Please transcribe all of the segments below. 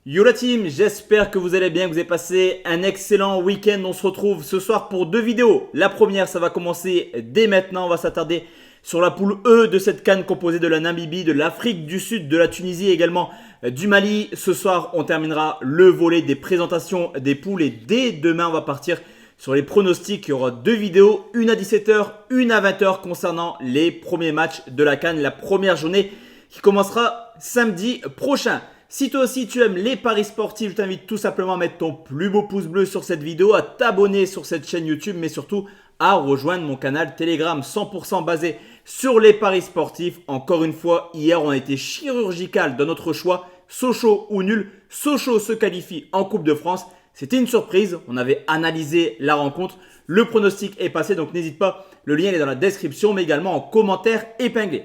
Yo la team, j'espère que vous allez bien, que vous avez passé un excellent week-end. On se retrouve ce soir pour deux vidéos. La première, ça va commencer dès maintenant. On va s'attarder sur la poule E de cette CAN composée de la Namibie, de l'Afrique du Sud, de la Tunisie et également du Mali. Ce soir, on terminera le volet des présentations des poules et dès demain, on va partir sur les pronostics. Il y aura deux vidéos, une à 17h, une à 20h concernant les premiers matchs de la CAN, la première journée qui commencera samedi prochain. Si toi aussi tu aimes les paris sportifs, je t'invite tout simplement à mettre ton plus beau pouce bleu sur cette vidéo, à t'abonner sur cette chaîne YouTube, mais surtout à rejoindre mon canal Telegram 100% basé sur les paris sportifs. Encore une fois, hier on a été chirurgical dans notre choix, Sochaux ou nul. Sochaux se qualifie en Coupe de France. C'était une surprise, on avait analysé la rencontre, le pronostic est passé, donc n'hésite pas, le lien est dans la description, mais également en commentaire épinglé.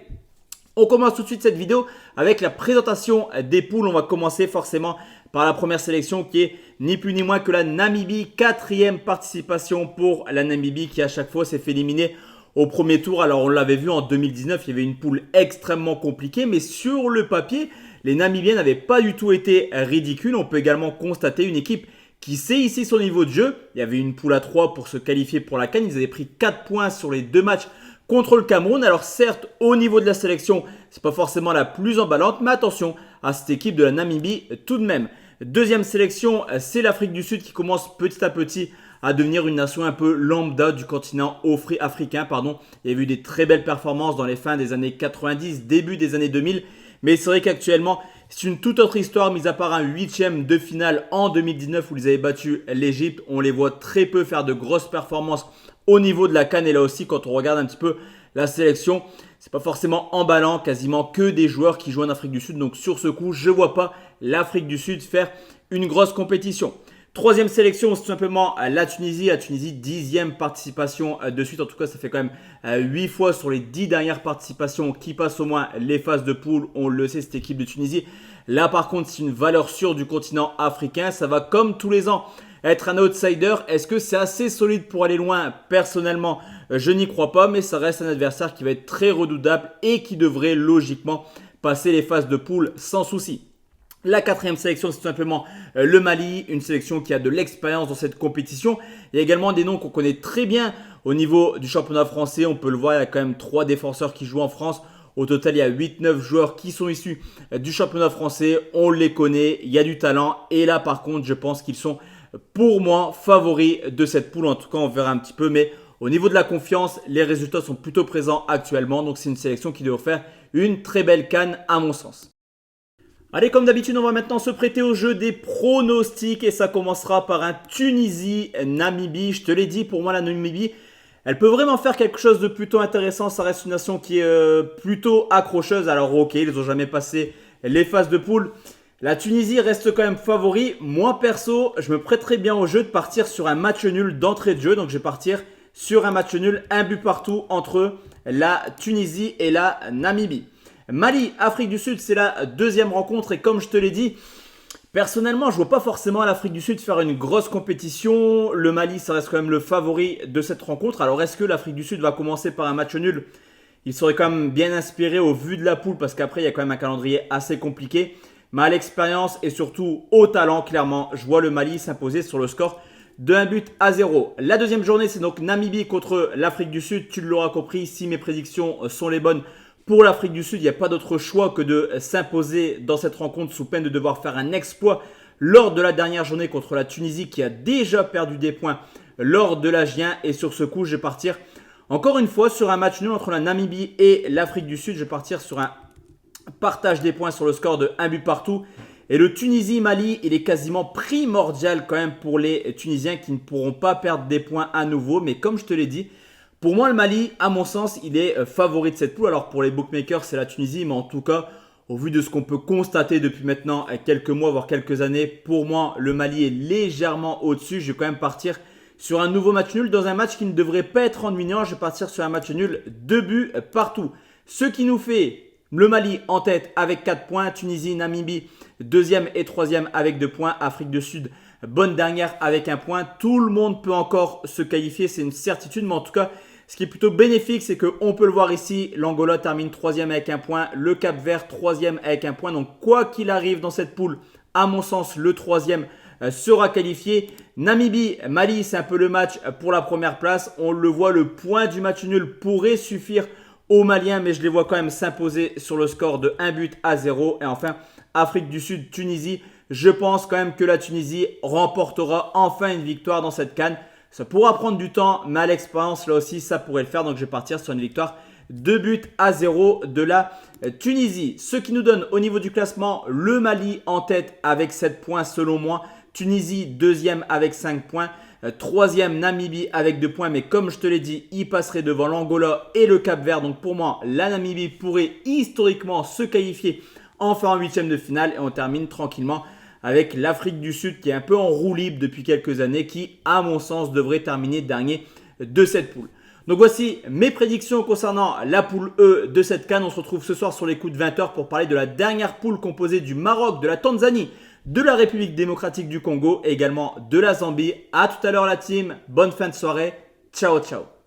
On commence tout de suite cette vidéo avec la présentation des poules. On va commencer forcément par la première sélection qui est ni plus ni moins que la Namibie. Quatrième participation pour la Namibie qui à chaque fois s'est fait éliminer au premier tour. Alors on l'avait vu en 2019, il y avait une poule extrêmement compliquée. Mais sur le papier, les Namibiens n'avaient pas du tout été ridicules. On peut également constater une équipe qui sait ici son niveau de jeu. Il y avait une poule à 3 pour se qualifier pour la CAN. Ils avaient pris 4 points sur les deux matchs contre le Cameroun. Alors certes, au niveau de la sélection, c'est pas forcément la plus emballante, mais attention à cette équipe de la Namibie tout de même. Deuxième sélection, c'est l'Afrique du Sud qui commence petit à petit à devenir une nation un peu lambda du continent africain. Il y a eu des très belles performances dans les fins des années 90, début des années 2000. Mais c'est vrai qu'actuellement, c'est une toute autre histoire, mis à part un huitième de finale en 2019 où ils avaient battu l'Égypte. On les voit très peu faire de grosses performances au niveau de la CAN. Et là aussi, quand on regarde un petit peu la sélection, c'est pas forcément emballant, quasiment que des joueurs qui jouent en Afrique du Sud. Donc sur ce coup, je ne vois pas l'Afrique du Sud faire une grosse compétition. Troisième sélection, c'est tout simplement la Tunisie. La Tunisie, 10e participation de suite. En tout cas, ça fait quand même 8 fois sur les 10 dernières participations qui passent au moins les phases de poule. On le sait, cette équipe de Tunisie. Là, par contre, c'est une valeur sûre du continent africain. Ça va, comme tous les ans, être un outsider. Est-ce que c'est assez solide pour aller loin? Personnellement, je n'y crois pas. Mais ça reste un adversaire qui va être très redoutable et qui devrait logiquement passer les phases de poule sans souci. La quatrième sélection, c'est tout simplement le Mali, une sélection qui a de l'expérience dans cette compétition. Il y a également des noms qu'on connaît très bien au niveau du championnat français. On peut le voir, il y a quand même 3 défenseurs qui jouent en France. Au total, il y a 8-9 joueurs qui sont issus du championnat français. On les connaît, il y a du talent. Et là, par contre, je pense qu'ils sont pour moi favoris de cette poule. En tout cas, on verra un petit peu. Mais au niveau de la confiance, les résultats sont plutôt présents actuellement. Donc, c'est une sélection qui doit faire une très belle CAN à mon sens. Allez, comme d'habitude, on va maintenant se prêter au jeu des pronostics et ça commencera par un Tunisie-Namibie. Je te l'ai dit, pour moi, la Namibie, elle peut vraiment faire quelque chose de plutôt intéressant. Ça reste une nation qui est plutôt accrocheuse. Alors, ok, ils n'ont jamais passé les phases de poule. La Tunisie reste quand même favori. Moi, perso, je me prêterais bien au jeu de partir sur un match nul d'entrée de jeu. Donc, je vais partir sur un match nul, un but partout entre la Tunisie et la Namibie. Mali, Afrique du Sud, c'est la deuxième rencontre et comme je te l'ai dit, personnellement, je ne vois pas forcément l'Afrique du Sud faire une grosse compétition. Le Mali, ça reste quand même le favori de cette rencontre. Alors, est-ce que l'Afrique du Sud va commencer par un match nul? Il serait quand même bien inspiré au vu de la poule parce qu'après, il y a quand même un calendrier assez compliqué. Mais à l'expérience et surtout au talent, clairement, je vois le Mali s'imposer sur le score de 1-0. La deuxième journée, c'est donc Namibie contre l'Afrique du Sud. Tu l'auras compris, si mes prédictions sont les bonnes. Pour l'Afrique du Sud, il n'y a pas d'autre choix que de s'imposer dans cette rencontre sous peine de devoir faire un exploit lors de la dernière journée contre la Tunisie qui a déjà perdu des points lors de l'Agen. Et sur ce coup, je vais partir encore une fois sur un match nul entre la Namibie et l'Afrique du Sud. Je vais partir sur un partage des points sur le score de 1 but partout. Et le Tunisie-Mali, il est quasiment primordial quand même pour les Tunisiens qui ne pourront pas perdre des points à nouveau. Mais comme je te l'ai dit, pour moi, le Mali, à mon sens, il est favori de cette poule. Alors pour les bookmakers, c'est la Tunisie, mais en tout cas, au vu de ce qu'on peut constater depuis maintenant quelques mois, voire quelques années, pour moi, le Mali est légèrement au-dessus. Je vais quand même partir sur un nouveau match nul dans un match qui ne devrait pas être ennuyant. Je vais partir sur un match nul, 2 buts partout. Ce qui nous fait le Mali en tête avec 4 points, Tunisie, Namibie, deuxième et troisième avec 2 points, Afrique du Sud, bonne dernière avec 1 point. Tout le monde peut encore se qualifier, c'est une certitude, mais en tout cas, ce qui est plutôt bénéfique, c'est qu'on peut le voir ici, l'Angola termine 3e avec 1 point, le Cap-Vert 3e avec 1 point. Donc quoi qu'il arrive dans cette poule, À mon sens, le troisième sera qualifié. Namibie, Mali, c'est un peu le match pour la première place. On le voit, le point du match nul pourrait suffire aux Maliens, mais je les vois quand même s'imposer sur le score de 1-0. Et enfin, Afrique du Sud, Tunisie. Je pense quand même que la Tunisie remportera enfin une victoire dans cette CAN. Ça pourra prendre du temps, mais à l'expérience, là aussi, ça pourrait le faire. Donc, je vais partir sur une victoire 2-0 de la Tunisie. Ce qui nous donne au niveau du classement le Mali en tête avec 7 points selon moi. Tunisie deuxième avec 5 points. Troisième Namibie avec 2 points. Mais comme je te l'ai dit, il passerait devant l'Angola et le Cap-Vert. Donc pour moi, la Namibie pourrait historiquement se qualifier enfin en huitième de finale. Et on termine tranquillement avec l'Afrique du Sud qui est un peu en roue libre depuis quelques années. Qui, à mon sens, devrait terminer dernier de cette poule. Donc voici mes prédictions concernant la poule E de cette CAN. On se retrouve ce soir sur les coups de 20h pour parler de la dernière poule composée du Maroc, de la Tanzanie, de la République démocratique du Congo et également de la Zambie. A tout à l'heure la team, bonne fin de soirée, ciao ciao.